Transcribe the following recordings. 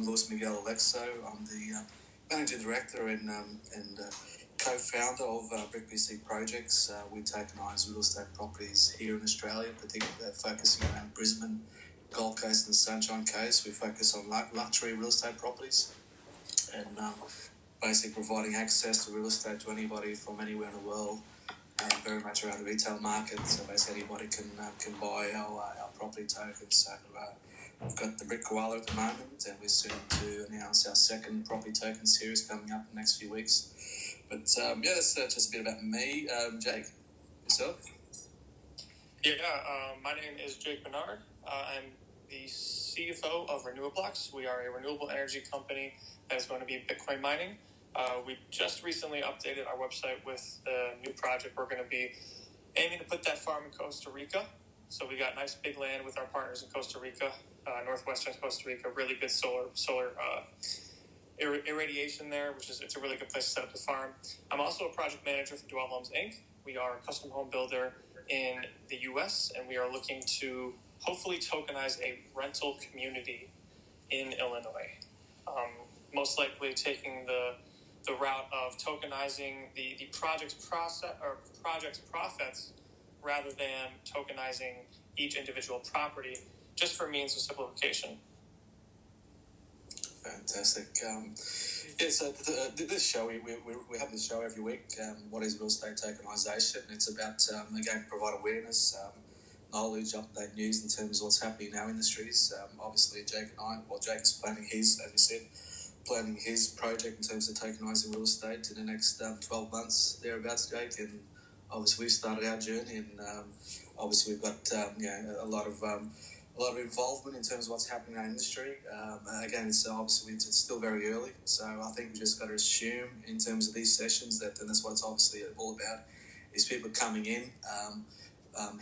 I'm Luis Miguel Alexo. I'm the Managing Director and co-founder of Brick BC Projects. We tokenize real estate properties here in Australia, particularly focusing around Brisbane, Gold Coast and Sunshine Coast. We focus on luxury real estate properties and basically providing access to real estate to anybody from anywhere in the world, very much around the retail market. So basically anybody can buy our property tokens. So we've got the Brick Koala at the moment, and we're soon to announce our second property token series coming up in the next few weeks. But that's just a bit about me. Jake, yourself? My name is Jake Bernard. I'm the CFO of Renewablox. We are a renewable energy company that is going to be Bitcoin mining. We just recently updated our website with the new project. We're going to be aiming to put that farm in Costa Rica. So we got nice big land with our partners in Costa Rica, northwestern Costa Rica, really good solar irradiation there, it's a really good place to set up the farm. I'm also a project manager for Dwell Homes Inc. We are a custom home builder in the U.S., and we are looking to hopefully tokenize a rental community in Illinois. Most likely taking the route of tokenizing the project's profits rather than tokenizing each individual property, just for means of simplification. Fantastic. So this show, we have this show every week. What is real estate tokenization? It's about, again, provide awareness, knowledge, update news in terms of what's happening in our industries. Obviously, Jake is planning his, as you said, planning his project in terms of tokenizing real estate in the next 12 months, thereabouts, Jake. And obviously, we've started our journey, and obviously, we've got a lot of involvement in terms of what's happening in our industry. Again, it's still very early, so I think we just got to assume in terms of these sessions and that's what it's obviously all about, is people coming in,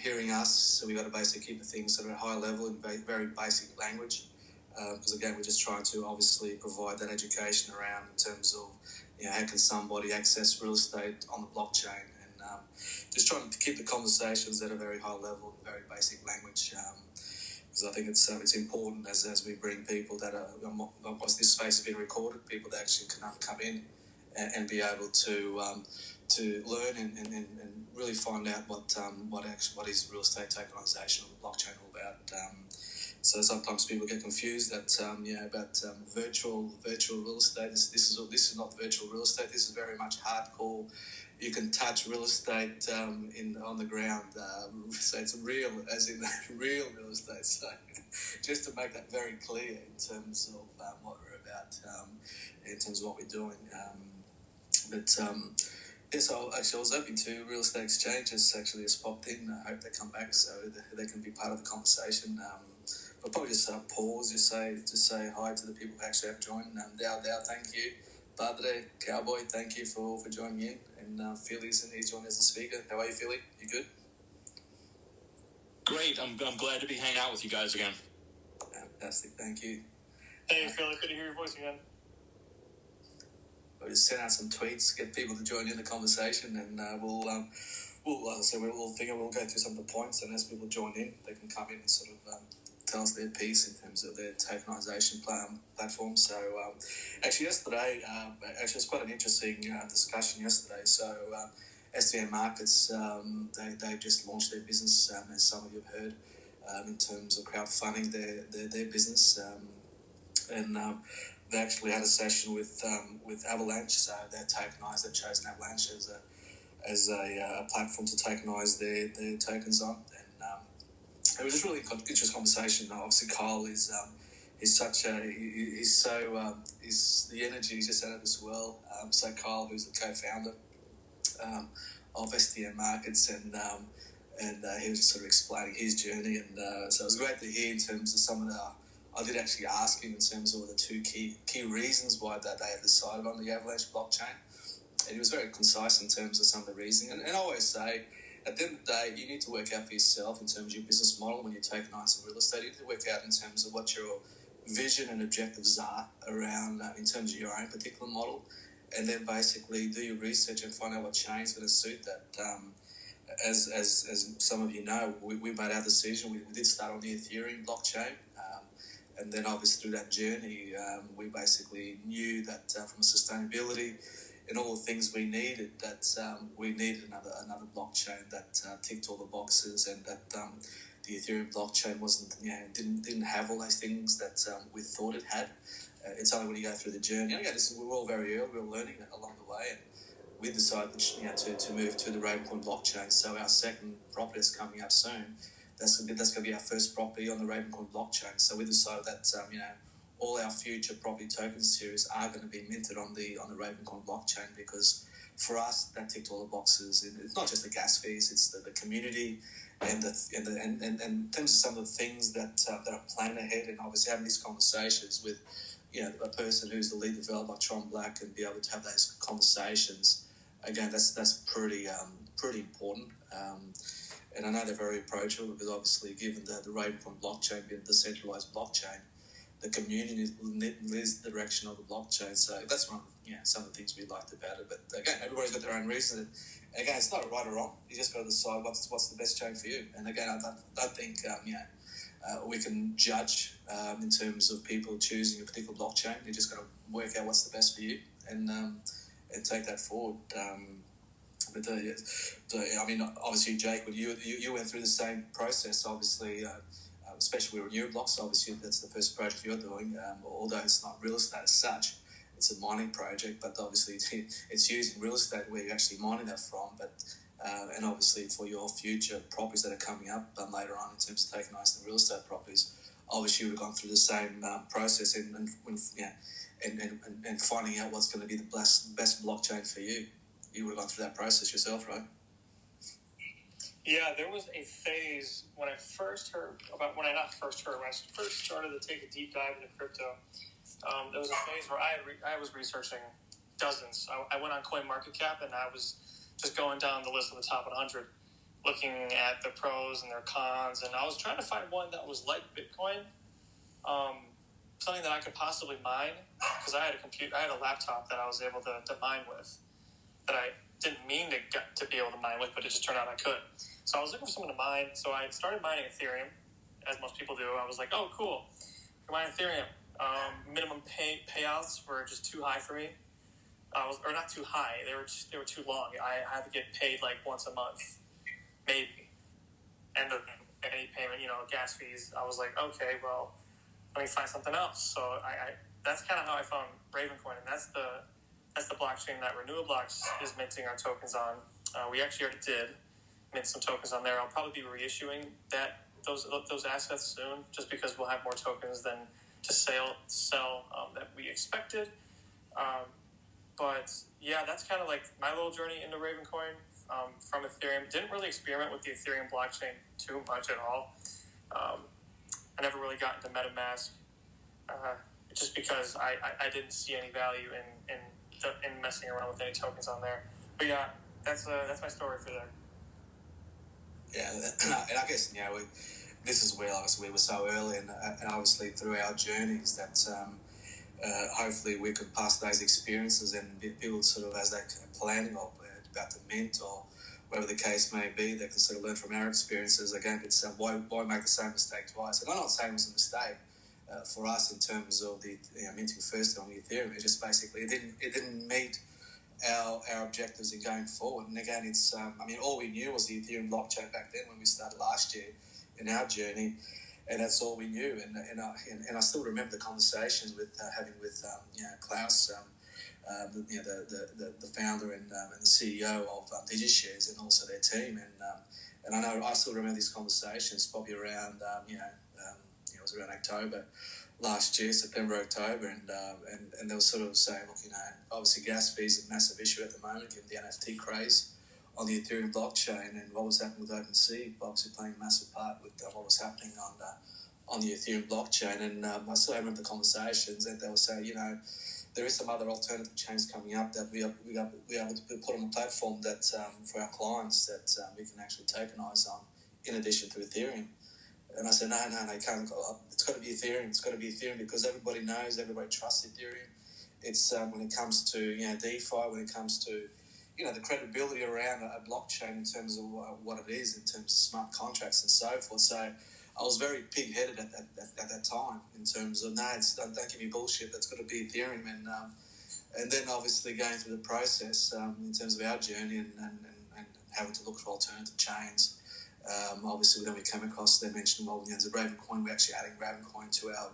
hearing us. So we got to basically keep the things at a high level in very basic language, because again, we're just trying to obviously provide that education around in terms of how can somebody access real estate on the blockchain, and just trying to keep the conversations at a very high level, very basic language. Because I think it's important as we bring people that are, once this space has been recorded, people that actually can come in and be able to learn and really find out what is real estate tokenization or blockchain all about. So sometimes people get confused that about virtual real estate. This is not virtual real estate. This is very much hardcore. You can touch real estate on the ground. So it's real, as in real estate. So just to make that very clear in terms of what we're about, in terms of what we're doing. So I was hoping to real estate exchanges actually has popped in. I hope they come back so they can be part of the conversation. I'll probably just pause, just say hi to the people who actually have joined. Dao, thank you. Padre, Cowboy, thank you for joining in. And Philly's he's joined as a speaker. How are you, Philly? You good? Great. I'm glad to be hanging out with you guys again. Fantastic. Thank you. Hey, Philly. Good to hear your voice again. We'll just send out some tweets, get people to join in the conversation, and we'll go through some of the points, and as people join in, they can come in and sort of tell us their piece in terms of their tokenization platform. So actually yesterday, it was quite an interesting discussion yesterday. So SDN Markets, they just launched their business, as some of you have heard, in terms of crowdfunding their business, and they actually had a session with Avalanche. So they've chosen Avalanche as a platform to tokenize their tokens on. It was just really interesting conversation. Obviously, Kyle is the energy is just out of this world. So Kyle, who's the co-founder of SDN Markets, and he was just sort of explaining his journey, and so it was great to hear in terms of some of the. I did actually ask him in terms of the two key reasons why that they had decided on the Avalanche blockchain, and he was very concise in terms of some of the reasoning. And I always say, at the end of the day, you need to work out for yourself in terms of your business model when you're tokenizing real estate. You need to work out in terms of what your vision and objectives are around in terms of your own particular model, and then basically do your research and find out what chain is going to suit that. As some of you know, we made our decision. We did start on the Ethereum blockchain. And then obviously through that journey, we basically knew that from a sustainability and all the things we needed, that we needed another blockchain that ticked all the boxes, and that the Ethereum blockchain didn't have all those things that we thought it had. It's only when you go through the journey. Again, we're all very early. We're learning along the way, and we decided to move to the Ravencoin blockchain. So our second property is coming up soon. That's going to be our first property on the Ravencoin blockchain. So we decided that all our future property token series are going to be minted on the Ravencoin blockchain, because for us that ticked all the boxes. And it's not just the gas fees; it's the community and in terms of some of the things that are planned ahead, and obviously having these conversations with a person who's the lead developer like Tron Black, and be able to have those conversations. Again, that's pretty important. And I know they're very approachable, because obviously, given the Ravencoin blockchain being a decentralized blockchain, the community leads the direction of the blockchain. So that's one of some of the things we liked about it. But again, everybody's got their own reason. Again, it's not right or wrong. You just got to decide what's the best chain for you. And again, I don't think we can judge in terms of people choosing a particular blockchain. You just got to work out what's the best for you, and take that forward. But I mean, obviously, Jake, when you went through the same process, obviously, especially with Renewblocks, obviously that's the first project you're doing. Although it's not real estate as such, it's a mining project, but obviously it's using real estate where you're actually mining that from. But and obviously for your future properties that are coming up later on in terms of tokenizing the real estate properties, obviously you would have gone through the same process and finding out what's going to be the best blockchain for you. You would have gone through that process yourself, right? Yeah, there was a phase when I first started to take a deep dive into crypto. There was a phase where I was researching dozens. I went on CoinMarketCap, and I was just going down the list of the top 100, looking at the pros and their cons, and I was trying to find one that was like Bitcoin, something that I could possibly mine, because I had a laptop that I was able to mine with, that I didn't mean to be able to mine with, but it just turned out I could. So I was looking for someone to mine. So I started mining Ethereum, as most people do. I was like, oh, cool. I mine Ethereum. Minimum payouts were just too high for me. Or not too high. They were too long. I had to get paid like once a month, maybe. End of any payment, gas fees. I was like, okay, well, let me find something else. So I that's kind of how I found Ravencoin, and that's the blockchain that Renewblocks is minting our tokens on. We actually already did mint some tokens on there. I'll probably be reissuing those assets soon, just because we'll have more tokens than to sell that we expected. But yeah, that's kind of like my little journey into Ravencoin from Ethereum. Didn't really experiment with the Ethereum blockchain too much at all. I never really got into MetaMask, just because I didn't see any value in messing around with any tokens on there. But yeah, that's my story for there. Yeah, and I guess this is where obviously we were so early, and obviously through our journeys that hopefully we could pass those experiences and build sort of as they're planning or about to mint or whatever the case may be, they can sort of learn from our experiences. Again, it's why make the same mistake twice? And I'm not saying it was a mistake for us in terms of the minting first on the Ethereum. It just basically it didn't meet our objectives in going forward. And again, it's all we knew was the Ethereum blockchain back then when we started last year in our journey, and that's all we knew. And I still remember the conversations having with Klaus, the founder and the CEO of DigiShares, and also their team. And I know I still remember these conversations probably around it was around October last year, September, October, and they were sort of saying, look, obviously gas fees are a massive issue at the moment given the NFT craze on the Ethereum blockchain, and what was happening with OpenSea obviously playing a massive part with what was happening on the Ethereum blockchain. And I still remember the conversations, and they were saying, there is some other alternative chains coming up that we are able to put on a platform that for our clients that we can actually tokenize on in addition to Ethereum. And I said, no, you can't. It's got to be Ethereum. It's got to be Ethereum because everybody knows, everybody trusts Ethereum. It's when it comes to DeFi, when it comes to the credibility around a blockchain in terms of what it is, in terms of smart contracts and so forth. So I was very pig-headed at that time in terms of, don't give me bullshit, that's got to be Ethereum. And then obviously going through the process in terms of our journey and having to look for alternative chains. Obviously, then we came across, they mentioned, the Ravencoin. We're actually adding Ravencoin to our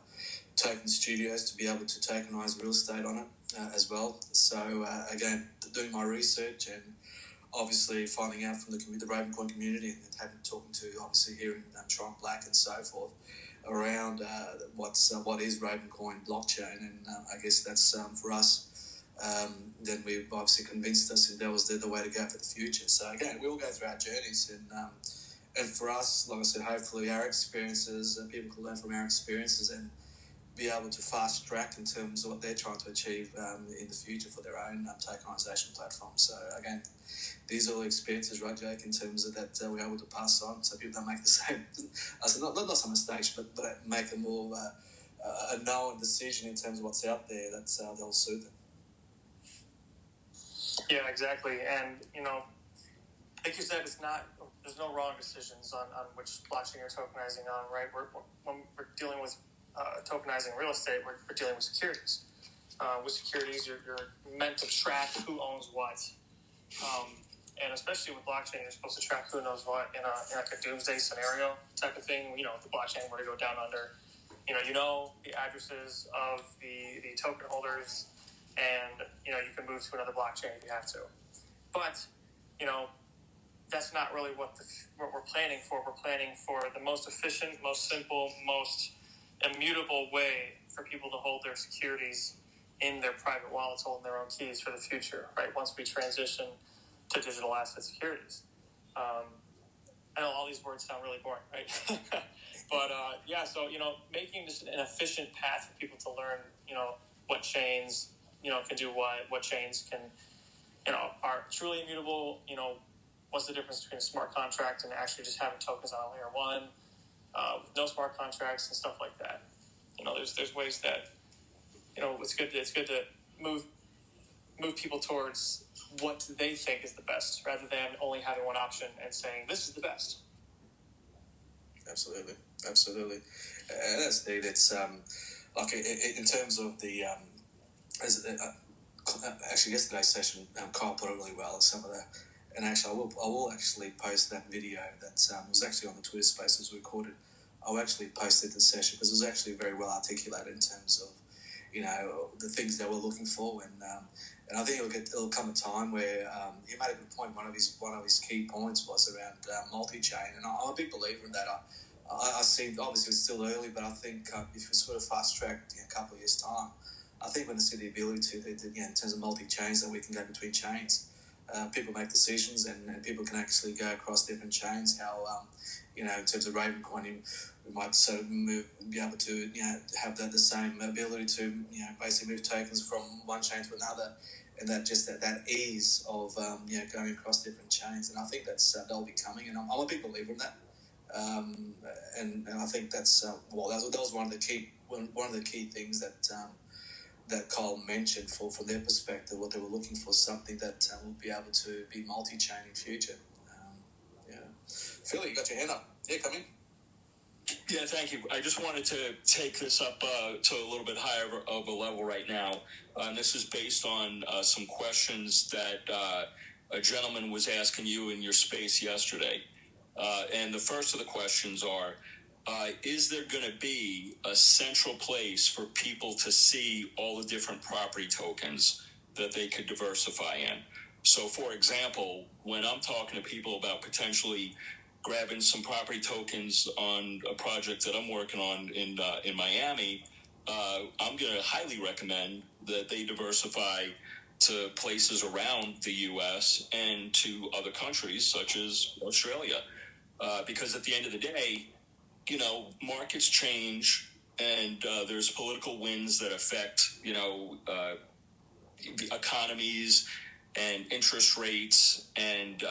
token studios to be able to tokenize real estate on it as well. So, again, doing my research and obviously finding out from the Ravencoin community and talking to, obviously, here in Toronto Black and so forth around what is Ravencoin blockchain. And I guess that's for us. Then we obviously convinced us and that was the way to go for the future. So again, we all go through our journeys and for us, like I said, hopefully our experiences, people can learn from our experiences and be able to fast track in terms of what they're trying to achieve in the future for their own tokenization platform. So again, these are all experiences, right, Jake, in terms of that we're able to pass on so people don't make the same, I said, not some mistakes, but make a more a known decision in terms of what's out there that they'll suit them. Yeah, exactly. And, like you said, there's no wrong decisions on which blockchain you're tokenizing on, right? When we're dealing with tokenizing real estate, we're dealing with securities. With securities, you're meant to track who owns what. And especially with blockchain, you're supposed to track who knows what in like a doomsday scenario type of thing. If the blockchain were to go down under, the addresses of the token holders, and you can move to another blockchain if you have to. But that's not really what we're planning for. We're planning for the most efficient, most simple, most immutable way for people to hold their securities in their private wallets, holding their own keys for the future, right? Once we transition to digital asset securities. I know all these words sound really boring, right? But so making this an efficient path for people to learn, what chains can do what chains can, are truly immutable. What's the difference between a smart contract and actually just having tokens on layer one, with no smart contracts and stuff like that. There's ways that, it's good to move people towards what they think is the best rather than only having one option and saying this is the best. Absolutely. And that's neat. It's like in terms of the actually yesterday's session, Kyle put it really well. And actually I will actually post that video that was actually on the Twitter space as recorded. I'll actually post it the session because it was actually very well articulated in terms of the things that we're looking for, and I think it'll come a time where he made a good point. One of his key points was around multi-chain, and I'm a big believer in that. I see, obviously it's still early, but I think if we sort of fast track a couple of years time, I think we're going to see the ability to in terms of multi-chains, that we can go between chains. People make decisions and people can actually go across different chains. How in terms of Ravencoin, we might sort of be able to have the same ability to basically move tokens from one chain to another, and that ease of going across different chains. And I think that'll be coming, and I'm a big believer in that. And I think that's that was one of the key things that Kyle mentioned from their perspective, what they were looking for, something that will be able to be multi-chain in future. Philly, you got your hand up. Yeah, come in. Yeah, thank you. I just wanted to take this up to a little bit higher of a level right now. And this is based on some questions that a gentleman was asking you in your space yesterday. And the first of the questions are, is there going to be a central place for people to see all the different property tokens that they could diversify in? So, for example, when I'm talking to people about potentially grabbing some property tokens on a project that I'm working on in Miami, I'm going to highly recommend that they diversify to places around the U.S. and to other countries such as Australia. Because at the end of the day, markets change, and there's political winds that affect, the economies and interest rates and,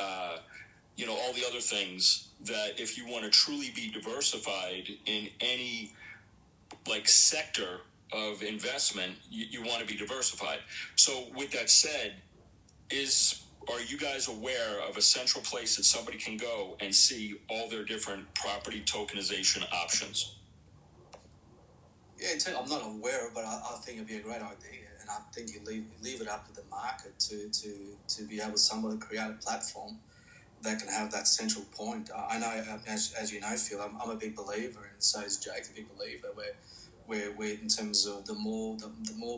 all the other things that if you want to truly be diversified in any, sector of investment, you want to be diversified. So with that said, are you guys aware of a central place that somebody can go and see all their different property tokenization options? Yeah, I'm not aware of, but I think it'd be a great idea, and I think you leave it up to the market to be able somebody to create a platform that can have that central point. I know, as you know, Phil, I'm a big believer, and so is Jake, a big believer, where in terms of the more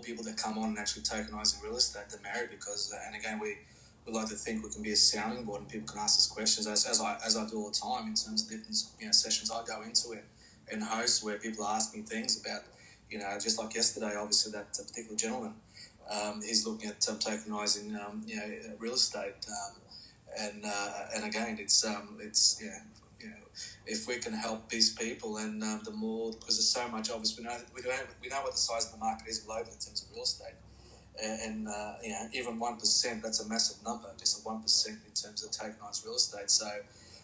people that come on and actually tokenizing real estate, the merrier, because, and again, we like to think we can be a sounding board and people can ask us questions, as I do all the time in terms of different sessions I go into it and host, where people ask me things about, just like yesterday, obviously that particular gentleman, he's looking at tokenizing, real estate, and again, it's if we can help these people, and the more, because there's so much, obviously we know what the size of the market is globally in terms of real estate, and even 1%, that's a massive number, just a 1% in terms of tokenized real estate. So,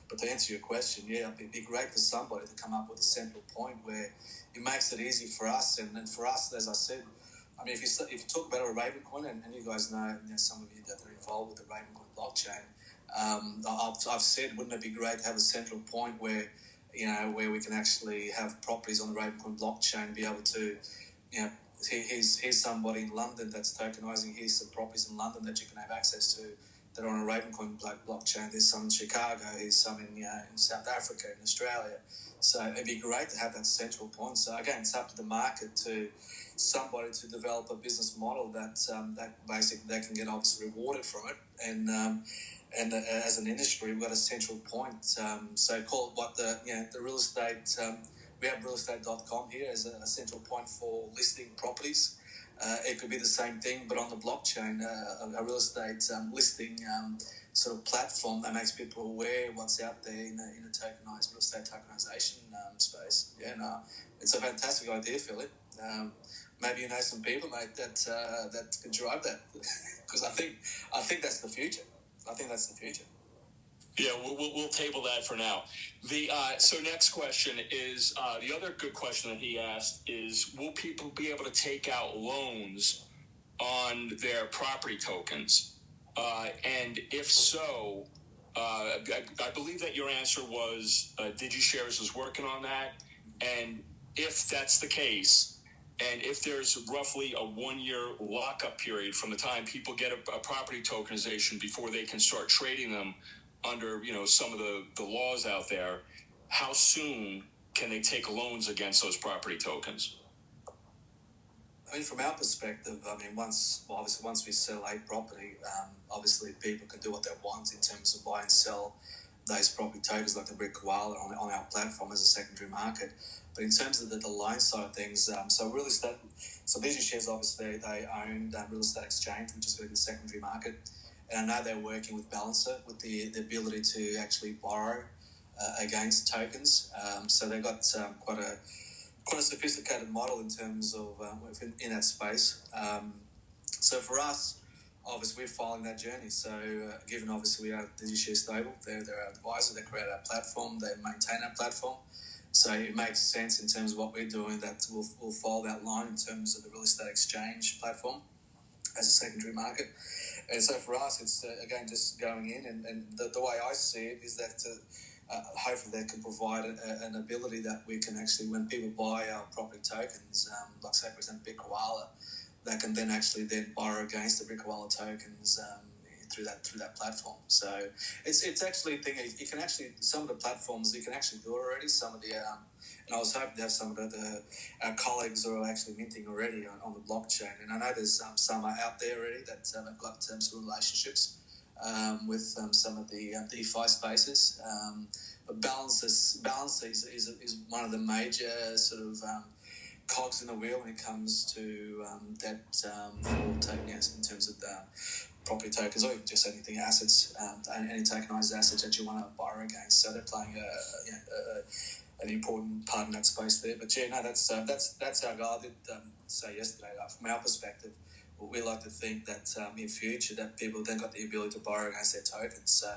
but to answer your question, it'd be great for somebody to come up with a central point where it makes it easy for us, and then for us, as I said, I mean, if you talk about a Ravencoin, and you guys know, some of you that are involved with the Ravencoin blockchain, I've said, wouldn't it be great to have a central point where, where we can actually have properties on the Ravencoin blockchain, be able to, here's somebody in London that's tokenizing, here's some properties in London that you can have access to that are on a Ravencoin blockchain. There's some in Chicago, there's some in South Africa, in Australia. So it'd be great to have that central point. So again, it's up to the market to somebody to develop a business model that basically they can get obviously rewarded from it. And as an industry, we've got a central point. So call it what the real estate. We have realestate.com here as a central point for listing properties. It could be the same thing, but on the blockchain, a real estate listing sort of platform that makes people aware what's out there in a tokenized real estate tokenization space. Yeah, no, it's a fantastic idea, Philip. Maybe you know some people, mate, that can drive that, because I think that's the future. I think that's the future. Yeah, we'll table that for now. So next question is, the other good question that he asked is, will people be able to take out loans on their property tokens? And if so, I believe that your answer was DigiShares is working on that. And if that's the case, and if there's roughly a 1-year lockup period from the time people get a property tokenization before they can start trading them under, some of the laws out there, how soon can they take loans against those property tokens? I mean, from our perspective, once we sell a property, obviously people can do what they want in terms of buy and sell those property tokens like the Rica on our platform as a secondary market. But in terms of the loan side of things, so real estate, so DigiShares, obviously they own Real Estate Exchange, which is really the secondary market. And I know they're working with Balancer with the ability to actually borrow against tokens. So they've got quite a sophisticated model in terms of in that space. So for us, obviously we're following that journey. So given obviously we are DigiShare stable, they're our advisor, they create our platform, they maintain our platform. So it makes sense in terms of what we're doing that we'll follow that line in terms of the Real Estate Exchange platform as a secondary market. And so for us, it's, again, just going in, and the way I see it is that hopefully they can provide an ability that we can actually, when people buy our property tokens, like say for example Rica, they can then actually borrow against the Rica tokens through that platform. So it's actually a thing. You can actually, some of the platforms you can actually do it already. Some of the and I was hoping to have some of our colleagues are actually minting already on the blockchain. And I know there's some out there already that have got some relationships with some of the DeFi spaces. But balance is one of the major sort of cogs in the wheel when it comes to that for taking in terms of the property tokens, or even just anything assets, any tokenized assets that you want to borrow against. So they're playing an important part in that space there. But yeah, no, that's our goal. I did say yesterday, from our perspective, we like to think that in future that people then got the ability to borrow against their tokens. So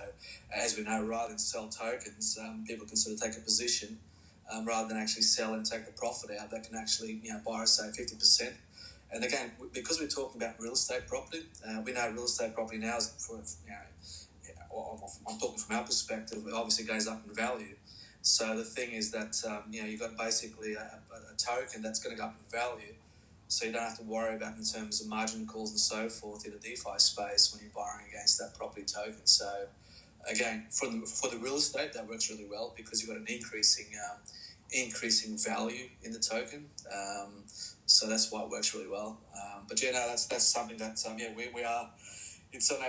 as we know, rather than sell tokens, people can sort of take a position rather than actually sell and take the profit out. They can actually borrow say 50%. And again, because we're talking about real estate property, we know real estate property now is I'm talking from our perspective, it obviously goes up in value. So the thing is that you've got basically a token that's going to go up in value, so you don't have to worry about in terms of margin calls and so forth in the DeFi space when you're borrowing against that property token. So again, for the real estate, that works really well because you've got an increasing value in the token. So that's why it works really well. But that's something that we are. It's in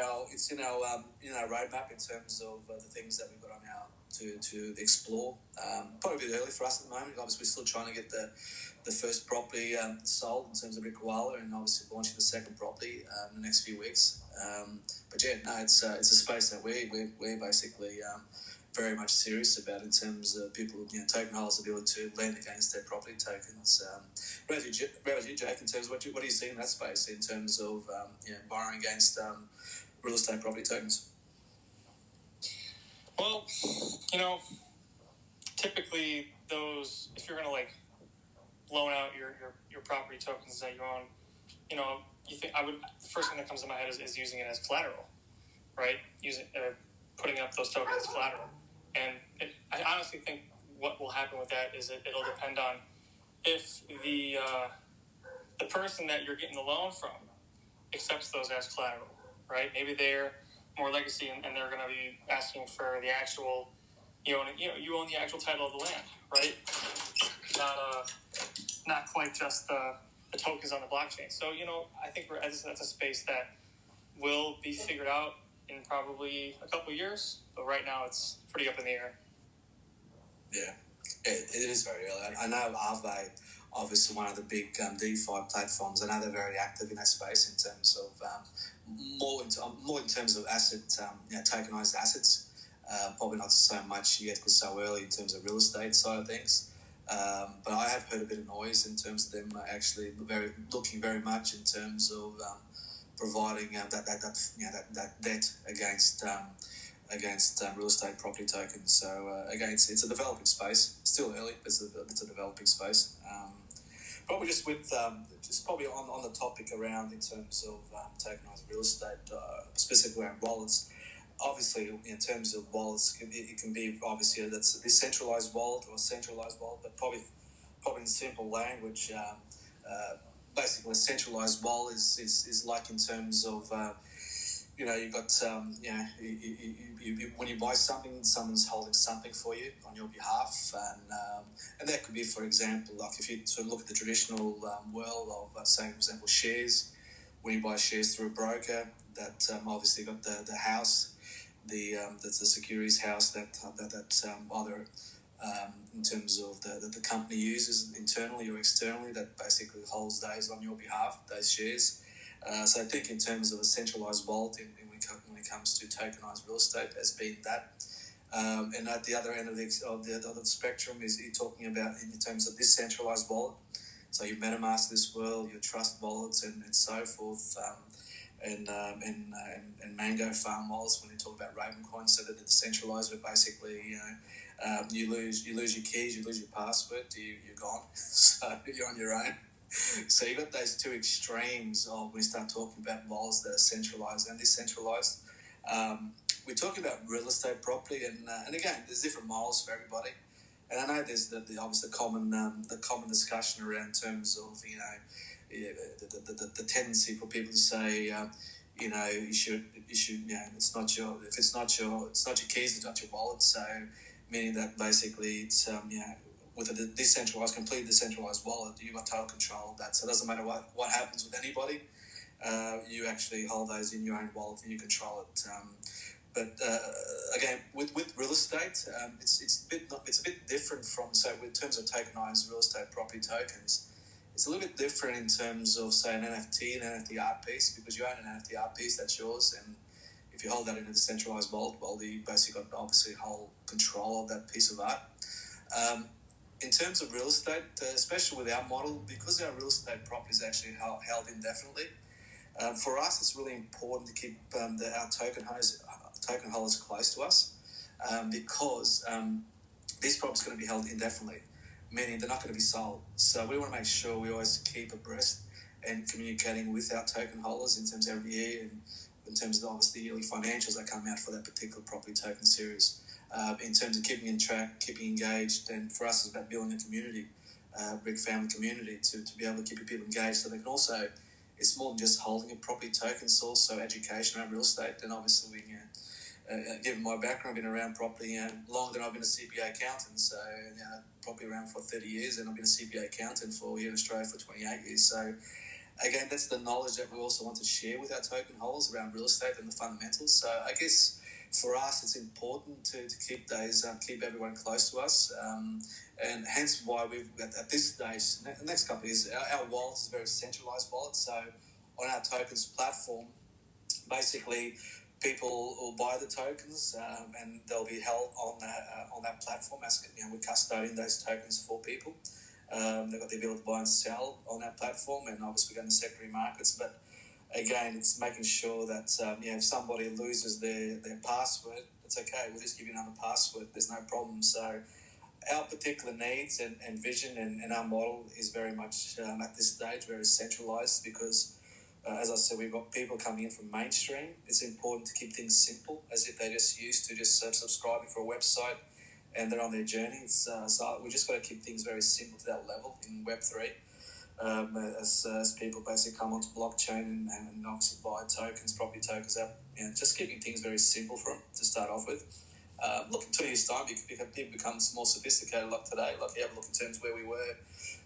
our roadmap in terms of the things that we've got on our to explore. Probably a bit early for us at the moment. Obviously, we're still trying to get the first property sold in terms of Rica, and obviously launching the second property in the next few weeks. It's a space that we're basically very much serious about in terms of people, token holders ability to lend against their property tokens. Where was you, Jake, in terms of what do you see in that space in terms of borrowing against real estate property tokens? Well, typically those, if you're going to loan out your property tokens that you own, you think the first thing that comes to my head is using it as collateral, right? Putting up those tokens as collateral. And I honestly think what will happen with that is it'll depend on if the person that you're getting the loan from accepts those as collateral, right? Maybe they're more legacy and they're going to be asking for the actual, you own the actual title of the land, right? Not quite just the tokens on the blockchain. So, I think that's a space that will be figured out in probably a couple of years, but right now it's pretty up in the air. Yeah, it is very early. I know Aave, obviously one of the big DeFi platforms. I know they're very active in that space in terms of more in terms of tokenized assets. Probably not so much yet because so early in terms of real estate side of things. But I have heard a bit of noise in terms of them actually looking very much in terms of providing that debt against real estate property tokens. So again, it's a developing space. Still early, but it's a developing space. Probably just with probably on the topic around in terms of tokenized real estate, specifically around wallets. Obviously, in terms of wallets, it can be obviously that's a decentralized wallet or a centralized wallet, but probably in simple language, basically a centralized wallet is like in terms of you've got when you buy something, someone's holding something for you on your behalf, and that could be, for example, like if you sort of look at the traditional world of, say, for example, shares. When you buy shares through a broker, that obviously got the house, that's the securities house that either in terms of the company uses internally or externally, that basically holds those on your behalf, those shares. So I think in terms of a centralized wallet when it comes to tokenized real estate has been that. And at the other end of the spectrum is you're talking about in terms of this centralized wallet. So your MetaMask this world, your Trust wallets and so forth, and Mango Farm wallets when you talk about Ravencoin, so that the decentralized, where basically you lose your keys, you lose your password, you're gone, so you're on your own. So you've got those two extremes of when we start talking about wallets that are centralized and decentralized. We're talking about real estate property, and again, there's different models for everybody. And I know there's obviously the common discussion around terms of the tendency for people to say you should it's not your keys, it's not your wallet. So meaning that basically it's with a completely decentralized wallet, you've got total control of that. So it doesn't matter what happens with anybody, you actually hold those in your own wallet and you control it. But again, with real estate, it's a bit different from, so in terms of tokenized real estate property tokens, it's a little bit different in terms of, say, an NFT art piece, because you own an NFT art piece, that's yours, and if you hold that in a decentralized wallet, well, you basically got obviously whole control of that piece of art. In terms of real estate, especially with our model, because our real estate property is actually held indefinitely, for us, it's really important to keep our token holders close to us, because these properties are going to be held indefinitely, meaning they're not going to be sold. So we want to make sure we always keep abreast and communicating with our token holders in terms of every year and in terms of obviously the yearly financials that come out for that particular property token series. In terms of keeping in track, keeping engaged, and for us it's about building a community, Rick family community, to be able to keep people engaged so they can also, it's more than just holding a property token, it's also education around real estate. And obviously given my background, I've been around property longer than I've been a CPA accountant, so probably around for 30 years, and I've been a CPA accountant here in Australia for 28 years. So again, that's the knowledge that we also want to share with our token holders around real estate and the fundamentals. So I guess for us, it's important to keep those, keep everyone close to us, and hence why we've at this stage, the next couple of years, our wallet is a very centralized wallet. So on our tokens platform, basically, people will buy the tokens, and they'll be held on that platform as we're custodian those tokens for people. They've got the ability to buy and sell on that platform, and obviously we go into secondary markets. But again, it's making sure that if somebody loses their password, it's okay. We'll just give you another password. There's no problem. So our particular needs and vision and our model is very much at this stage very centralized because. As I said, we've got people coming in from mainstream. It's important to keep things simple, as if they're just used to just subscribing for a website and they're on their journey. So we just got to keep things very simple to that level in Web3, as people basically come onto blockchain and obviously buy tokens, property tokens out. Just keeping things very simple for them to start off with. Look in 2 years' time, people become more sophisticated like today. Like you have a look in terms of where we were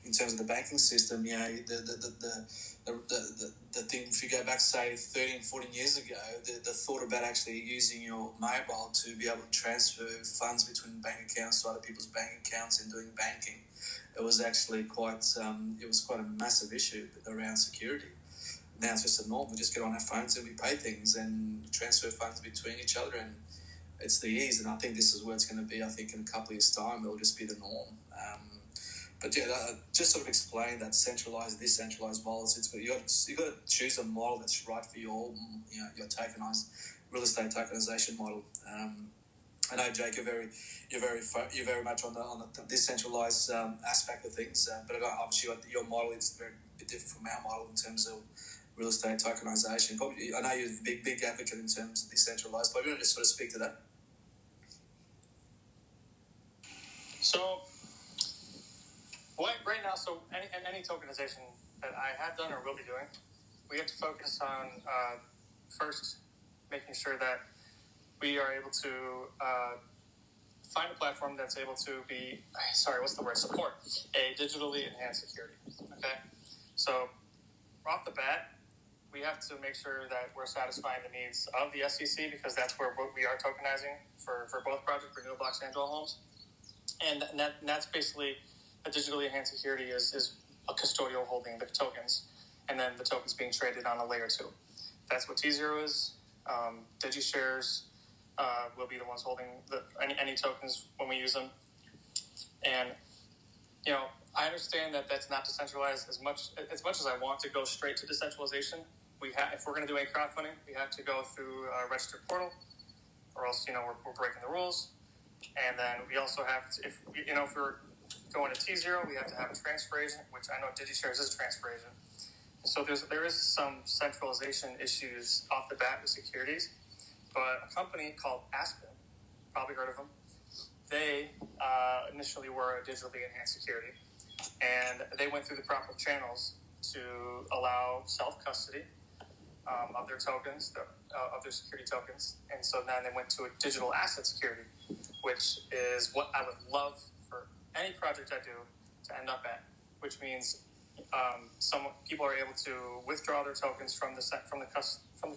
in terms of the banking system. The thing, if you go back, say, 13, 14 years ago, the thought about actually using your mobile to be able to transfer funds between bank accounts to other people's bank accounts and doing banking, it was actually quite a massive issue around security. Now it's just a norm. We just get on our phones and we pay things and transfer funds between each other, and it's the ease. And I think this is where it's going to be. I think in a couple of years' time, it'll just be the norm. But just sort of explain that centralized, decentralized models. You got to choose a model that's right for your tokenized real estate tokenization model. I know, Jake, you're very much on the decentralized aspect of things, but obviously your model is very bit different from our model in terms of real estate tokenization. Probably, I know you're a big advocate in terms of decentralized, but you want to just sort of speak to that. So. Right now, so any tokenization that I have done or will be doing, we have to focus on first making sure that we are able to find a platform that's able to support a digitally enhanced security. Okay, so off the bat, we have to make sure that we're satisfying the needs of the SEC because that's where we are tokenizing for both projects, Renewablocks and Dwell Homes, and that's basically. A digitally enhanced security is a custodial holding the tokens, and then the tokens being traded on a layer 2. That's what T0 is. DigiShares will be the ones holding any tokens when we use them. And I understand that that's not decentralized as much as I want to go straight to decentralization. If we're going to do any crowdfunding, we have to go through a registered portal, or else we're breaking the rules. And then we also have to, if we're going to T0, we have to have a transfer agent, which I know DigiShares is a transfer agent. So there is some centralization issues off the bat with securities. But a company called Aspen, probably heard of them, they initially were a digitally enhanced security. And they went through the proper channels to allow self-custody of their tokens, of their security tokens. And so now they went to a digital asset security, which is what I would love for any project I do to end up at, which means people are able to withdraw their tokens from the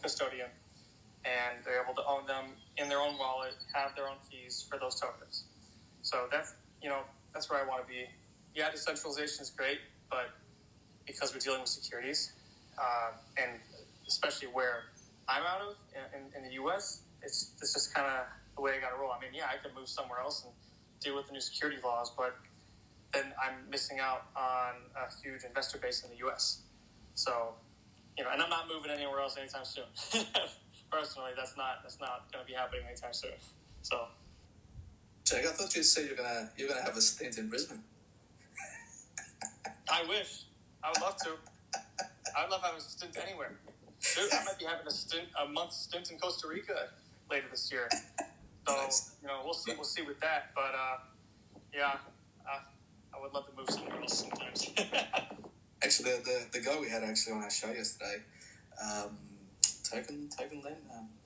custodian, and they're able to own them in their own wallet, have their own keys for those tokens. So that's where I want to be. Yeah, decentralization is great, but because we're dealing with securities, and especially where I'm out of in the U.S., it's just kind of the way I got to roll. I mean, yeah, I could move somewhere else and deal with the new security laws, but then I'm missing out on a huge investor base in the U.S. So, and I'm not moving anywhere else anytime soon. Personally, that's not going to be happening anytime soon. So, Jake, I thought you said you're gonna have a stint in Brisbane. I wish. I would love to. I'd love having a stint anywhere. Dude, I might be having a month stint in Costa Rica later this year. So, Nice. we'll see with that. But, I would love to move somewhere else sometimes. Actually, the guy we had actually on our show yesterday, Token Lin,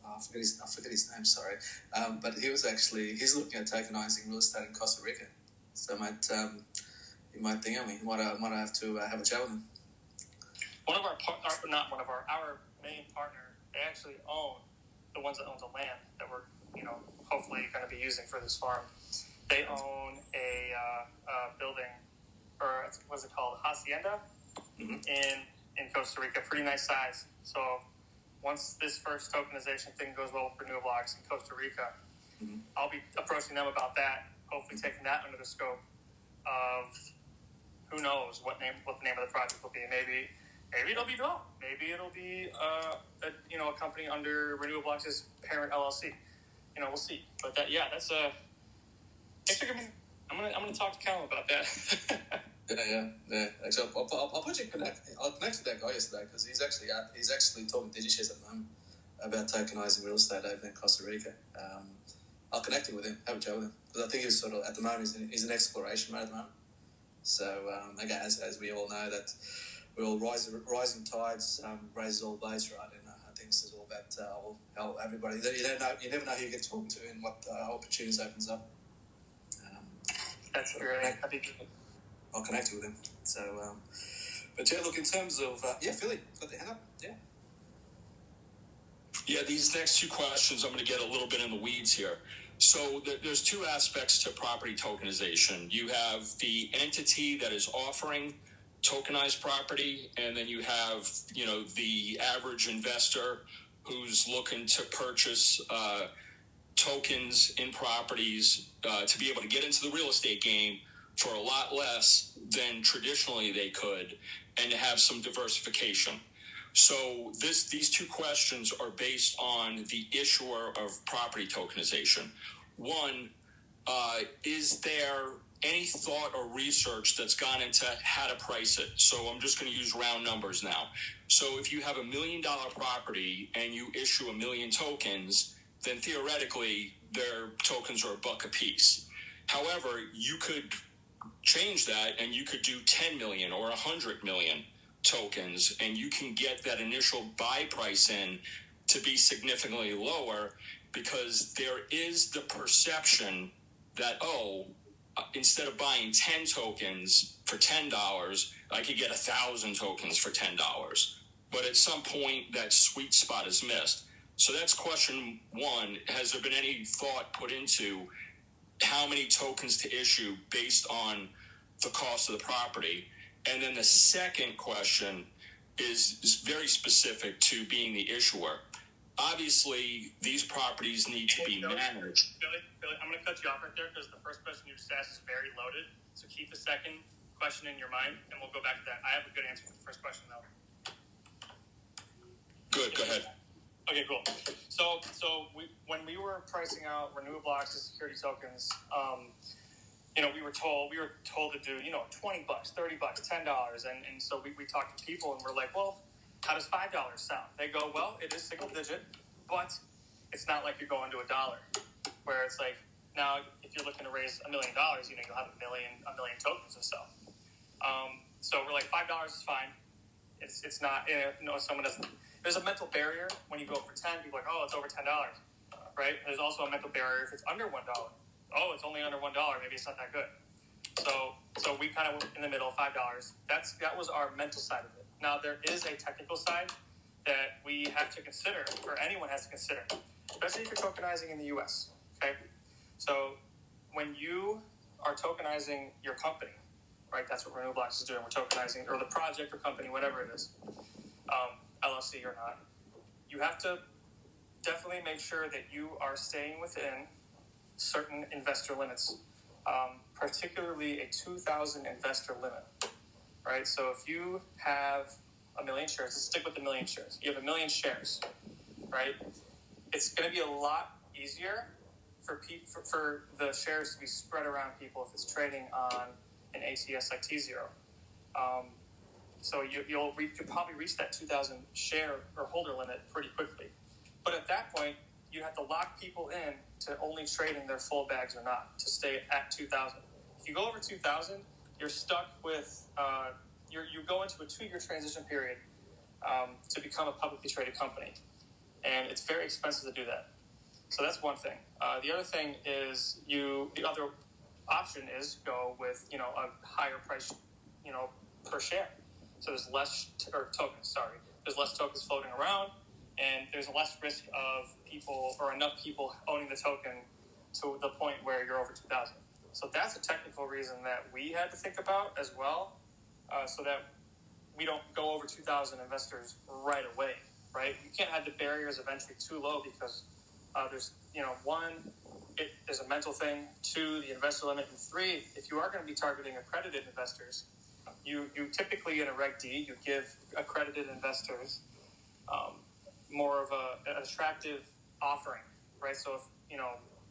I forget his name, sorry. But he's looking at tokenizing real estate in Costa Rica. So you might think of me. Might have to have a chat with him. Our main partner, they actually own the ones that own the land that we're, hopefully going to be using for this farm. They own a building, or what's it called, hacienda, in Costa Rica, pretty nice size. So once this first tokenization thing goes well with Renewablox in Costa Rica, I'll be approaching them about that, hopefully taking that under the scope of who knows what the name of the project will be. Maybe it'll be Dwell. Maybe it'll be a company under Renewablox's parent LLC. We'll see. But that's a. I'm gonna talk to Callum about that. Yeah. Actually, I'll put you connect. I'll connect with that guy yesterday because he's actually talking to DigiShares at the moment about tokenizing real estate over in Costa Rica. I'll connect you with him, have a chat with him, because I think he's sort of at the moment he's in exploration mode at the moment. So again, as we all know, that rising tides raises all boats, right? And I think this is all about how everybody. You never know who you get talking to and what opportunities opens up. That's great. I think I'll connect you with him. So, but yeah, look, in terms of Philly, got the hand up, Yeah, these next two questions, I'm going to get a little bit in the weeds here. So there's two aspects to property tokenization. You have the entity that is offering tokenized property, and then you have, the average investor who's looking to purchase tokens in properties to be able to get into the real estate game for a lot less than traditionally they could, and to have some diversification. So these two questions are based on the issuer of property tokenization. One, is there any thought or research that's gone into how to price it? So I'm just going to use round numbers now. So if you have $1 million property and you issue 1 million tokens, then theoretically their tokens are $1 a piece. However, you could change that and you could do 10 million or 100 million tokens, and you can get that initial buy price in to be significantly lower, because there is the perception that, instead of buying 10 tokens for $10, I could get 1,000 tokens for $10. But at some point, that sweet spot is missed. So that's question one. Has there been any thought put into how many tokens to issue based on the cost of the property? And then the second question is very specific to being the issuer. Obviously, these properties need to be managed. Billy, I'm going to cut you off right there because the first question you just asked is very loaded. So keep the second question in your mind, and we'll go back to that. I have a good answer for the first question, though. Good, go ahead. Okay, cool. So when we were pricing out Renewablox and security tokens, we were told to do, $20, $30, $10. And so we talked to people and we're like, well, how does $5 sound? They go, well, it is single digit, but it's not like you're going to $1, where it's like, now if you're looking to raise $1 million, you'll have a million tokens or so. So we're like, $5 is fine. It's not, someone doesn't, there's a mental barrier when you go for 10, people are like, oh, it's over $10, right? There's also a mental barrier if it's under $1. Oh, it's only under $1. Maybe it's not that good. So we kind of went in the middle, $5. That was our mental side of it. Now there is a technical side that we have to consider, or anyone has to consider, especially if you're tokenizing in the U.S. Okay, so when you are tokenizing your company, right? That's what Renewablox is doing. We're tokenizing, or the project or company, whatever it is, LLC or not. You have to definitely make sure that you are staying within certain investor limits, particularly a 2,000 investor limit, right? So if you have 1 million shares, let's stick with the 1 million shares. You have 1 million shares, right? It's going to be a lot easier for the shares to be spread around people if it's trading on an ATS like T0. So you'll probably reach that 2,000 share or holder limit pretty quickly. But at that point, you have to lock people in to only trading their full bags or not to stay at 2,000. If you go over 2,000, you're stuck with you go into a 2-year transition period to become a publicly traded company, and it's very expensive to do that. So that's one thing. The other thing is the other option is go with a higher price per share. So there's less tokens. There's less tokens floating around, and there's less risk of people or enough people owning the token to the point where you're over 2,000. So that's a technical reason that we had to think about as well, so that we don't go over 2,000 investors right away, right? You can't have the barriers of entry too low because there's, one, there's a mental thing, 2, the investor limit, and 3, if you are going to be targeting accredited investors, you typically in a Reg D, you give accredited investors more of an attractive offering, right? So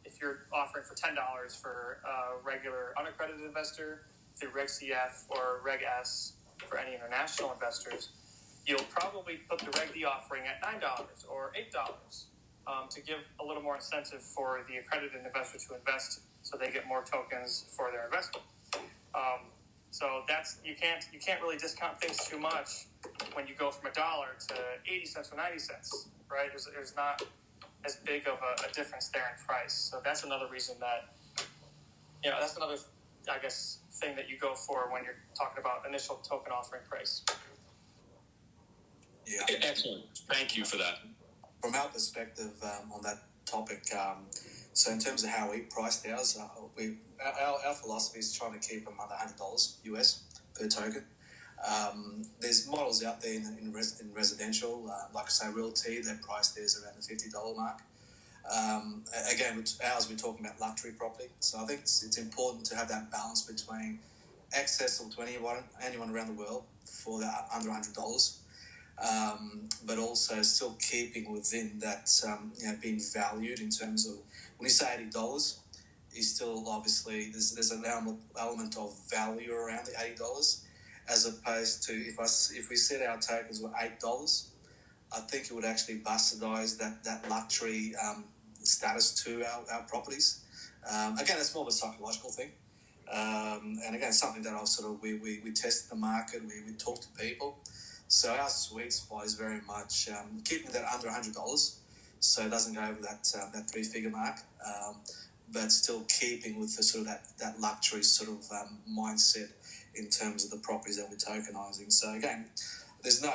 if you're offering for $10 for a regular unaccredited investor through Reg CF or Reg S for any international investors, you'll probably put the Reg D offering at $9 or $8 to give a little more incentive for the accredited investor to invest, so they get more tokens for their investment. So that's you can't really discount things too much when you go from $1 to 80 cents or 90 cents, right? There's not as big of a difference there in price. So that's another reason that that's another thing that you go for when you're talking about initial token offering price. Yeah, excellent. Thank you for that. From our perspective on that topic, so in terms of how we priced ours, our philosophy is trying to keep them under $100 US per token. There's models out there in residential, like I say, realty, their price there is around the $50 mark. Again, with ours, we're talking about luxury property. So I think it's important to have that balance between accessible to anyone around the world for that under $100. But also still keeping within that, being valued in terms of, when you say $80, is still obviously, there's an element of value around the $80, as opposed to if we said our tokens were $8, I think it would actually bastardize that luxury status to our properties. Again, it's more of a psychological thing. And again, something that we test the market, we talk to people. So our sweet spot is very much keeping that under $100, so it doesn't go over that 3-figure mark, but still keeping with the sort of that luxury sort of mindset in terms of the properties that we're tokenizing. So again, there's no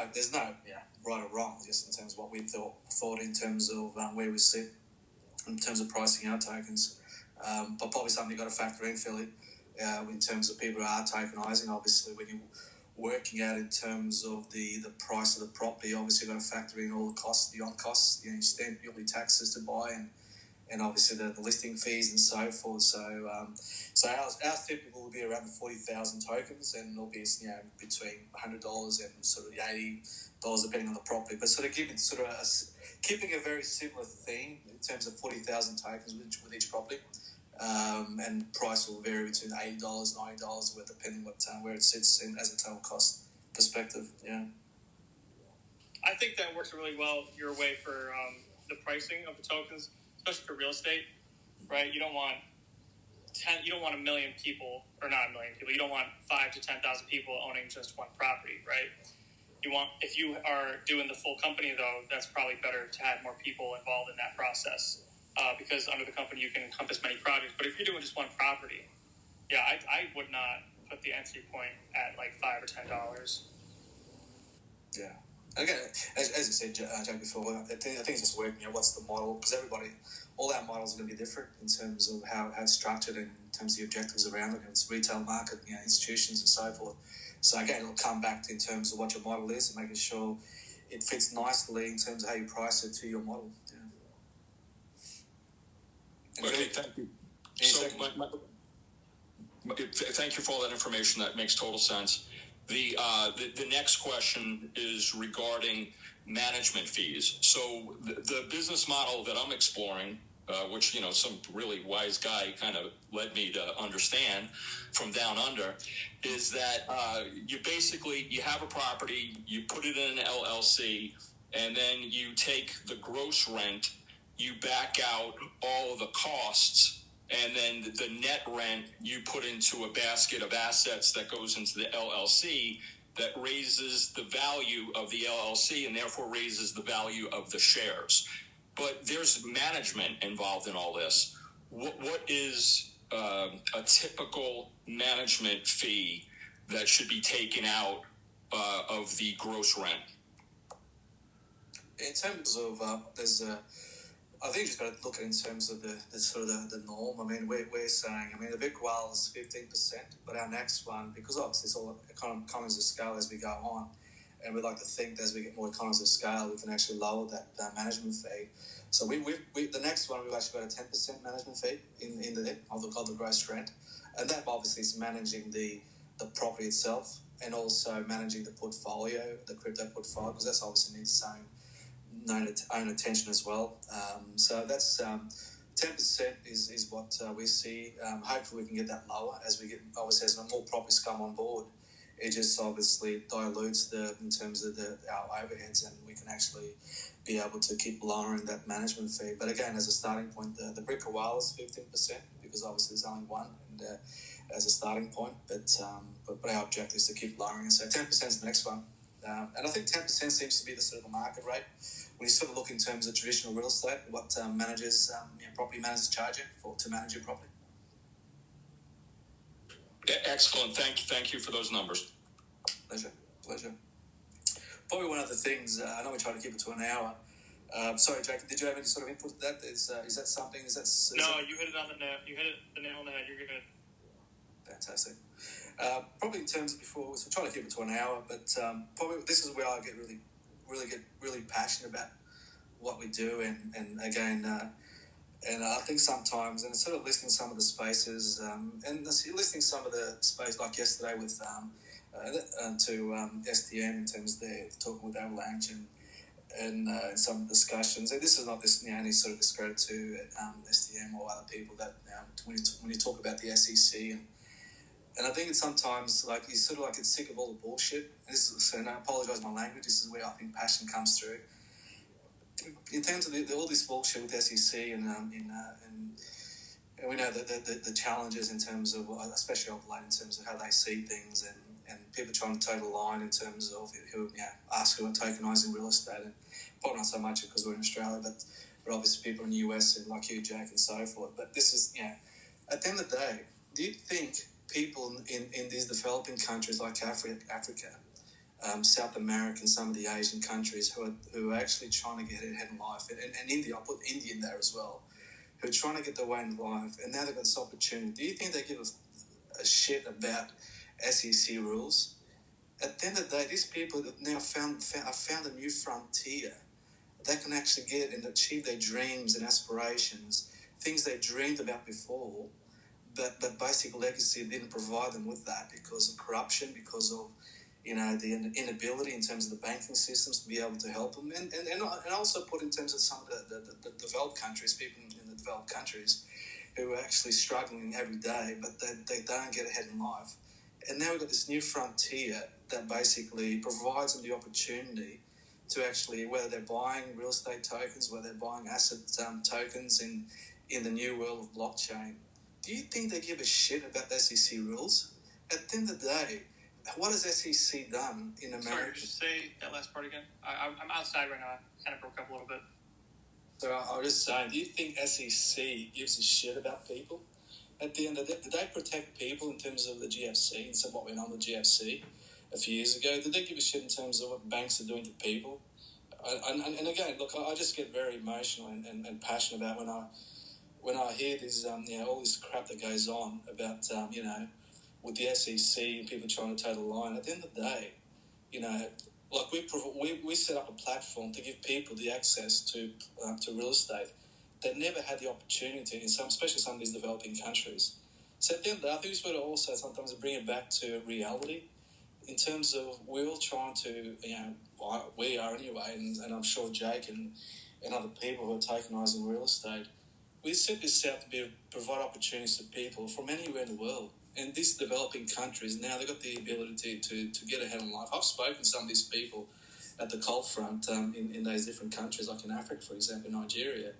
right or wrong, just in terms of what we thought in terms of where we sit in terms of pricing our tokens. But probably something you've got to factor in, Philip, in terms of people who are tokenizing. Obviously, when you're working out in terms of the price of the property, obviously you've got to factor in all the costs, the on-costs, you stamp duty, taxes to buy, and obviously the listing fees and so forth. So our typical will be around the 40,000 tokens, and it'll be between $100 and sort of $80 depending on the property. But sort of keeping a very similar theme in terms of 40,000 tokens with each property. And price will vary between $80, $90, depending where it sits in as a total cost perspective. Yeah, I think that works really well your way for the pricing of the tokens, especially for real estate, right? You don't want 1 million people, or not 1 million people. You don't want 5,000 to 10,000 people owning just one property, right? If you are doing the full company though, that's probably better to have more people involved in that process. Because under the company you can encompass many projects. But if you're doing just one property, I would not put the entry point at like $5 or $10. Yeah. Again, as you said, Jack, before, I think it's just working out what's the model, because all our models are going to be different in terms of how it's structured and in terms of the objectives around it. It's retail market, institutions and so forth. So again, it'll come back to in terms of what your model is and making sure it fits nicely in terms of how you price it to your model. Okay, thank you. So, thank you for all that information. That makes total sense. The next question is regarding management fees. So the business model that I'm exploring which, some really wise guy kind of led me to understand from down under, is that you have a property, you put it in an LLC, and then you take the gross rent, you back out all of the costs, and then the net rent you put into a basket of assets that goes into the LLC that raises the value of the LLC and therefore raises the value of the shares. But there's management involved in all this. What is a typical management fee that should be taken out of the gross rent? In terms of, I think you just got to look at it in terms of the norm. I mean, we're saying, the big whale is 15%, but our next one, because obviously it's all economies of scale as we go on, and we like to think that as we get more economies of scale, we can actually lower that management fee. So we the next one, we've actually got a 10% management fee in the gross rent, and that obviously is managing the property itself and also managing the portfolio, the crypto portfolio, because that's obviously needs its own attention as well. So that's 10% is what we see. Hopefully we can get that lower as as more properties come on board. It just obviously dilutes in terms of our overheads, and we can actually be able to keep lowering that management fee. But again, as a starting point, the Rica whale is 15% because obviously there's only one, and as a starting point. But our objective is to keep lowering it. So 10% is the next one, and I think 10% seems to be the sort of the market rate when you sort of look in terms of traditional real estate. What property managers charge you to manage your property. Excellent. Thank you for those numbers. Pleasure. Probably one of the things, I know we try to keep it to an hour. Sorry, Jake, did you have any sort of input to that? Is that something? You hit it on the nail. You hit the nail on the head. You're good. Fantastic. Probably in terms of before, so try to keep it to an hour, but probably this is where I get really passionate about what we do, and again, and I think sometimes, and sort of listening to some of the spaces, and listening to some of the space like yesterday with to STM in terms of their talking with Avalanche and some discussions. And this is not any sort of discredit to STM or other people that when you talk about the SEC and I think it's sometimes like you sort of like get sick of all the bullshit. And I apologise for my language. This is where I think passion comes through. In terms of all this bullshit with SEC and we know the challenges in terms of, especially of late, in terms of how they see things and people trying to toe the line in terms of who ask who are tokenizing real estate, and probably not so much because we're in Australia, but obviously people in the US and like you, Jake, and so forth. But this is, at the end of the day, do you think people in these developing countries like Africa, South America, and some of the Asian countries who are actually trying to get ahead in life, and India, I'll put India in there as well, who are trying to get their way in life, and now they've got this opportunity. Do you think they give a shit about SEC rules? At the end of the day, these people have now found a new frontier. They can actually get and achieve their dreams and aspirations, things they dreamed about before, but basic legacy didn't provide them with that because of corruption, because of the inability in terms of the banking systems to be able to help them, and also put in terms of some of the developed countries, people in the developed countries who are actually struggling every day, but they don't get ahead in life. And now we've got this new frontier that basically provides them the opportunity to actually, whether they're buying real estate tokens, whether they're buying asset tokens in the new world of blockchain. Do you think they give a shit about the SEC rules? At the end of the day, what has SEC done in America? Sorry, just say that last part again. I'm outside right now. I kind of broke up a little bit. So I was just saying, do you think SEC gives a shit about people? At the end of the day, did they protect people in terms of the GFC and what went on with GFC a few years ago? Did they give a shit in terms of what banks are doing to people? And again, look, I just get very emotional and passionate about when I hear this, all this crap that goes on about, with the SEC and people trying to toe the line. At the end of the day, like we set up a platform to give people the access to real estate that never had the opportunity in especially some of these developing countries. So at the end of the day, I think it's got to also sometimes bring it back to reality in terms of we're all trying to, we are anyway, and I'm sure Jake and other people who are tokenizing real estate, we set this out to provide opportunities to people from anywhere in the world. And these developing countries, now they've got the ability to get ahead in life. I've spoken to some of these people at the cold front in those different countries, like in Africa, for example, Nigeria.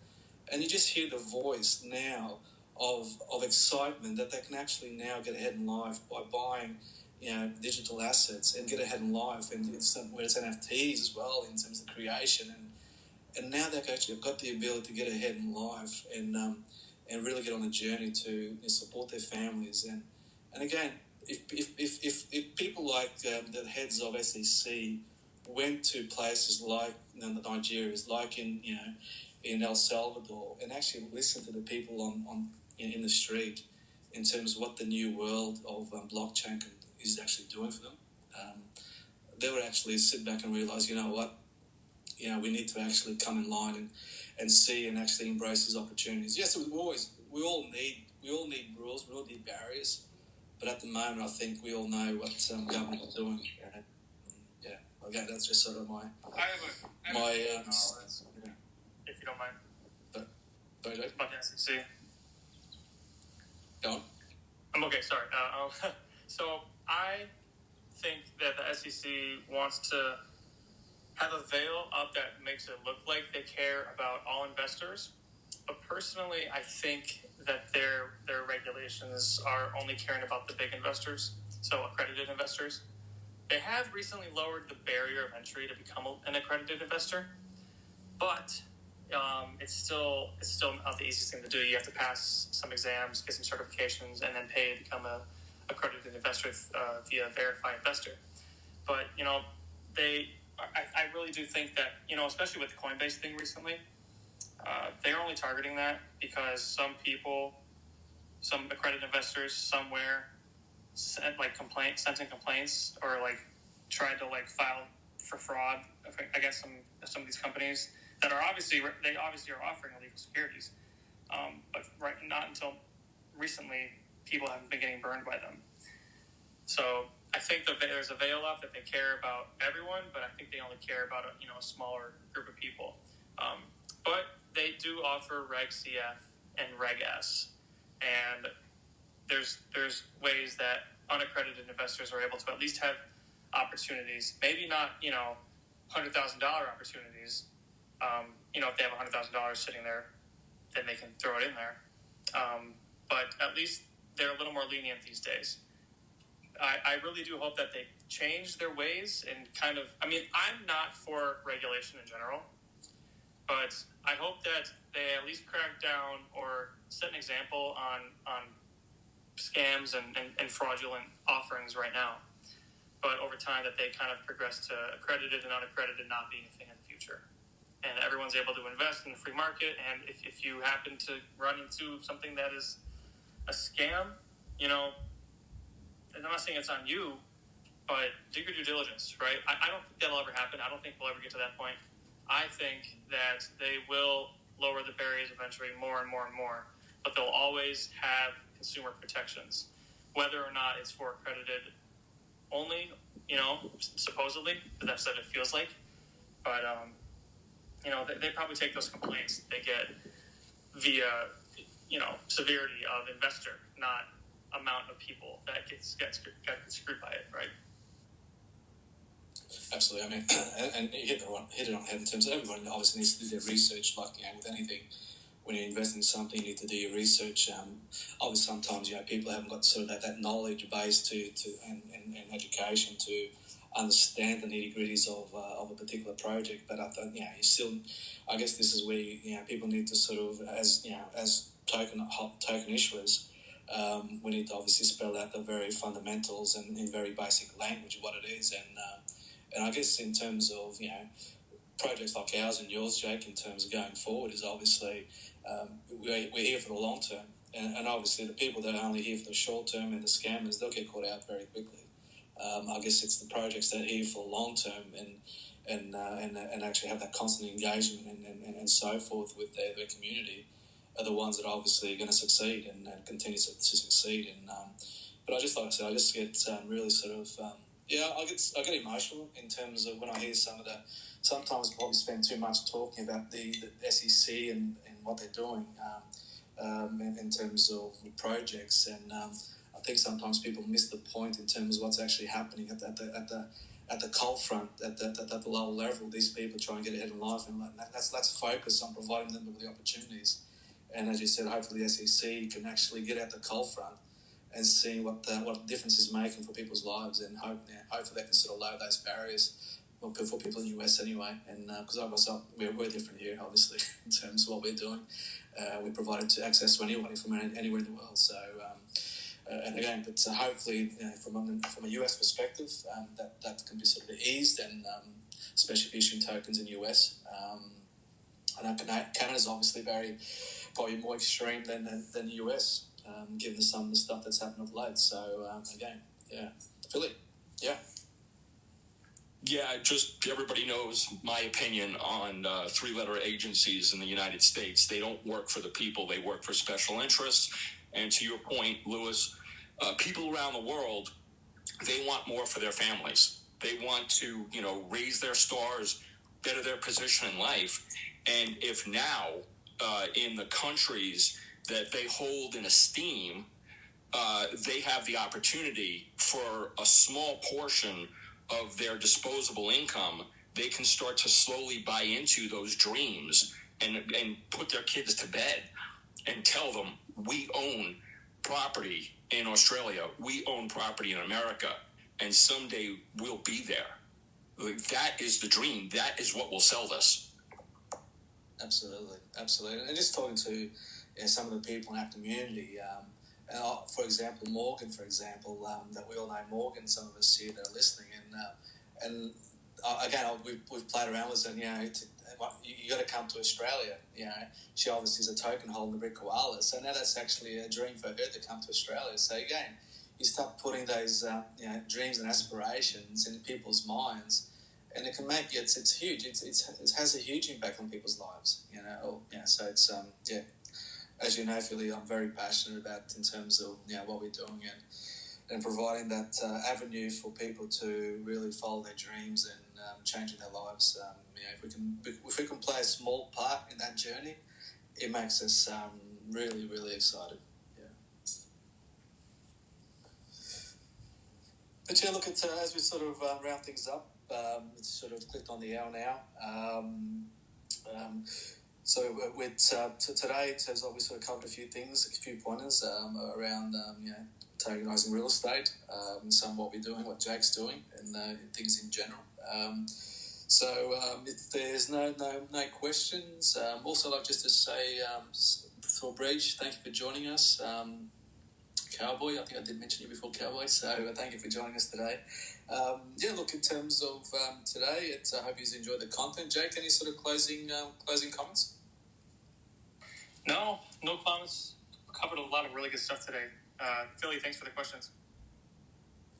And you just hear the voice now of excitement that they can actually now get ahead in life by buying, digital assets and get ahead in life. And where it's NFTs as well in terms of creation. And now they've actually got the ability to get ahead in life and really get on a journey to support their families. And again, if people like the heads of SEC went to places like Nigeria, like in El Salvador, and actually listened to the people in the street in terms of what the new world of blockchain is actually doing for them, they would actually sit back and realize, you know what, we need to actually come in line and see and actually embrace these opportunities. Yes, we all need rules, we all need barriers. But at the moment, I think we all know what government is doing. Yeah, again, that's just sort of my. If you don't mind. Sorry, Jake? About the SEC. Go on. I'm okay, sorry. So I think that the SEC wants to have a veil up that makes it look like they care about all investors. But personally, I think that their regulations are only caring about the big investors, so accredited investors. They have recently lowered the barrier of entry to become an accredited investor, but it's still not the easiest thing to do. You have to pass some exams, get some certifications, and then pay to become a accredited investor via Verify Investor. But I really do think that especially with the Coinbase thing recently. They're only targeting that because some accredited investors somewhere sent in complaints or tried to file for fraud against some of these companies that are obviously are offering illegal securities. But not until recently, people haven't been getting burned by them. So I think that there's a veil up that they care about everyone, but I think they only care about a smaller group of people. But they do offer Reg CF and Reg S, and there's ways that unaccredited investors are able to at least have opportunities. Maybe not $100,000 opportunities. If they have $100,000 sitting there, then they can throw it in there. But at least they're a little more lenient these days. I really do hope that they change their ways and I'm not for regulation in general, but I hope that they at least crack down or set an example on scams and fraudulent offerings right now. But over time that they kind of progress to accredited and unaccredited not being a thing in the future. And everyone's able to invest in the free market, and if you happen to run into something that is a scam, and I'm not saying it's on you, but do your due diligence, right? I don't think that'll ever happen. I don't think we'll ever get to that point. I think that they will lower the barriers of entry more and more and more, but they'll always have consumer protections, whether or not it's for accredited only, supposedly, but that's what it feels like. But, they probably take those complaints they get via, severity of investor, not amount of people that get screwed by it, right? Absolutely. And you hit it on the head in terms of everyone obviously needs to do their research, like with anything. When you invest in something, you need to do your research. Obviously, sometimes people haven't got sort of that knowledge base and education to understand the nitty gritties of a particular project. But you still, I guess this is where people need to sort of as token issuers. We need to obviously spell out the very fundamentals and in very basic language what it is, and I guess in terms of projects like ours and yours, Jake, in terms of going forward, is obviously we're here for the long term, and obviously the people that are only here for the short term and the scammers, they'll get caught out very quickly. I guess it's the projects that are here for the long term and actually have that constant engagement and so forth with their community are the ones that are obviously going to succeed and continue to succeed. But I just, like I said, I just get really sort of, I get emotional in terms of when I hear some of that. Sometimes we probably spend too much talking about the SEC and what they're doing. in terms of projects. And I think sometimes people miss the point in terms of what's actually happening at the coal front, at the lower level. These people trying to get ahead in life, and let's focus on providing them with the opportunities. And as you said, hopefully the SEC can actually get at the coal front and see what difference is making for people's lives, and hopefully they can sort of lower those barriers for people in the US anyway. And because we're different here, obviously, in terms of what we're doing. We provide it to access to anybody from anywhere in the world. So, and again, but hopefully, from a US perspective, that can be sort of eased, and especially for issuing tokens in the US. I know Canada's obviously probably more extreme than the US, given some of the stuff that's happened of late. So again, Philly, Yeah, just everybody knows my opinion on three-letter agencies in the United States. They don't work for the people; they work for special interests. And to your point, Lewis, people around the world, they want more for their families. They want to, raise their stars, better their position in life. And if now, in the countries that they hold in esteem, they have the opportunity for a small portion of their disposable income, they can start to slowly buy into those dreams and put their kids to bed and tell them, we own property in Australia, we own property in America, and someday we'll be there. That is the dream. That is what will sell this. Absolutely. And just talking to some of the people in our community, for example, Morgan, that we all know Morgan, some of us here that are listening, and again, we've played around with it, you got to come to Australia. She obviously is a token holder in the Rica, so now that's actually a dream for her to come to Australia. So again, you start putting those dreams and aspirations in people's minds, and it can make it's huge. It has a huge impact on people's lives. So it's as you know, Philly, I'm very passionate about in terms of what we're doing and providing that avenue for people to really follow their dreams and changing their lives. If we can play a small part in that journey, it makes us really, really excited. But look, at as we sort of round things up, it's sort of clicked on the hour now. So today, it says we sort of covered a few things, a few pointers around tokenizing real estate, and some of what we're doing, what Jake's doing, and things in general. If there's no questions, also I'd like just to say, for Breach, thank you for joining us. Cowboy, I think I did mention you before, Cowboy, so thank you for joining us today. Look, in terms of today, I hope you've enjoyed the content. Jake, any sort of closing comments? No comments. Covered a lot of really good stuff today. Philly, thanks for the questions.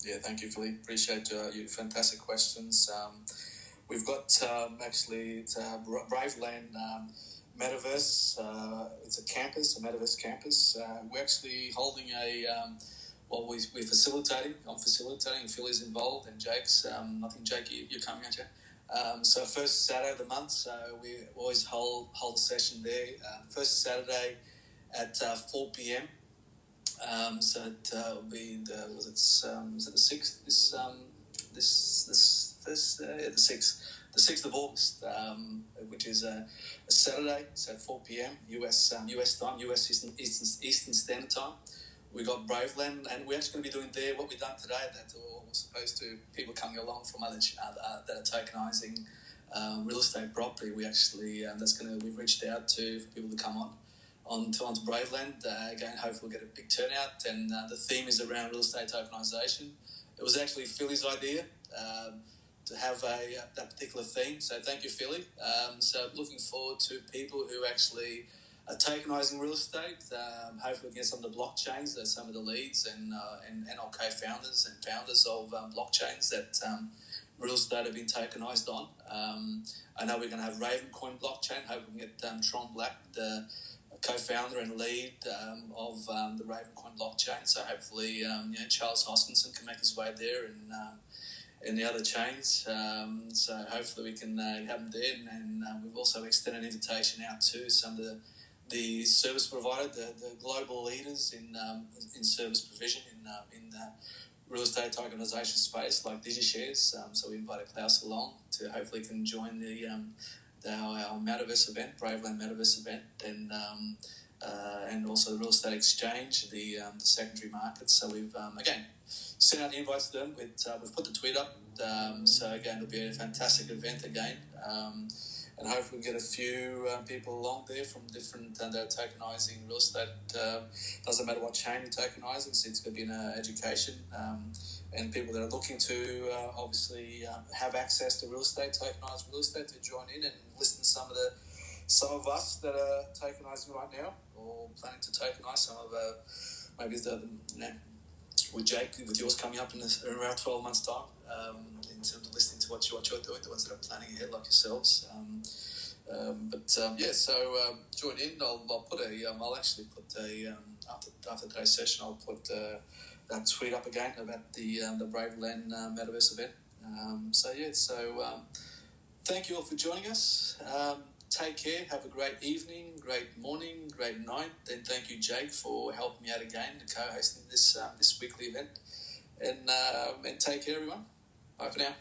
Yeah, thank you, Philly. Appreciate your fantastic questions. We've got actually Braveland Metaverse. It's a Metaverse campus. We're actually holding we're facilitating. I'm facilitating. Philly's involved, and Jake's. I think Jake, you're coming, aren't you? So first Saturday of the month. So we always hold a session there. First Saturday at 4 p.m. So it will be the 6th? The 6th of August, which is a Saturday. So at 4 p.m. US time, US Eastern Standard Time. We got Braveland, and we're actually going to be doing there what we've done today. That's all opposed to people coming along from other that are tokenizing real estate property. We actually we've reached out to for people to come onto Braveland. Again, hopefully we'll get a big turnout, and the theme is around real estate tokenization. It was actually Philly's idea to have that particular theme. So thank you, Philly. So looking forward to people who actually are tokenizing real estate. Hopefully we get some of the blockchains, some of the leads and our co-founders and founders of blockchains that real estate have been tokenized on. I know we're going to have Ravencoin blockchain. Hope we can get Tron Black, the co-founder and lead of the Ravencoin blockchain. So hopefully Charles Hoskinson can make his way there and the other chains. So hopefully we can have them there. And we've also extended an invitation out to some of the the service provider, the global leaders in service provision in the real estate tokenization space, like DigiShares. So we invited Klaus along to hopefully can join our Metaverse event, Braveland Metaverse event, and also the real estate exchange, the secondary market. So we've again sent out the invites to them. We've put the tweet up. So again, it'll be a fantastic event again. And hopefully we get a few people along there from different that are tokenizing real estate. Doesn't matter what chain you're tokenizing, so it's going to be an education. And people that are looking to obviously have access to real estate, tokenized real estate, to join in and listen to some of us that are tokenizing right now or planning to tokenize. Some of maybe with Jake, with yours coming up in around 12 months' time, in terms of listening to what you're doing, the ones that are planning ahead like yourselves. So join in. I'll actually put after today's session, I'll put that tweet up again about the Braveland Metaverse event. Thank you all for joining us. Take care. Have a great evening, great morning, great night. And thank you, Jake, for helping me out again and co-hosting this weekly event. And take care, everyone. Bye for now.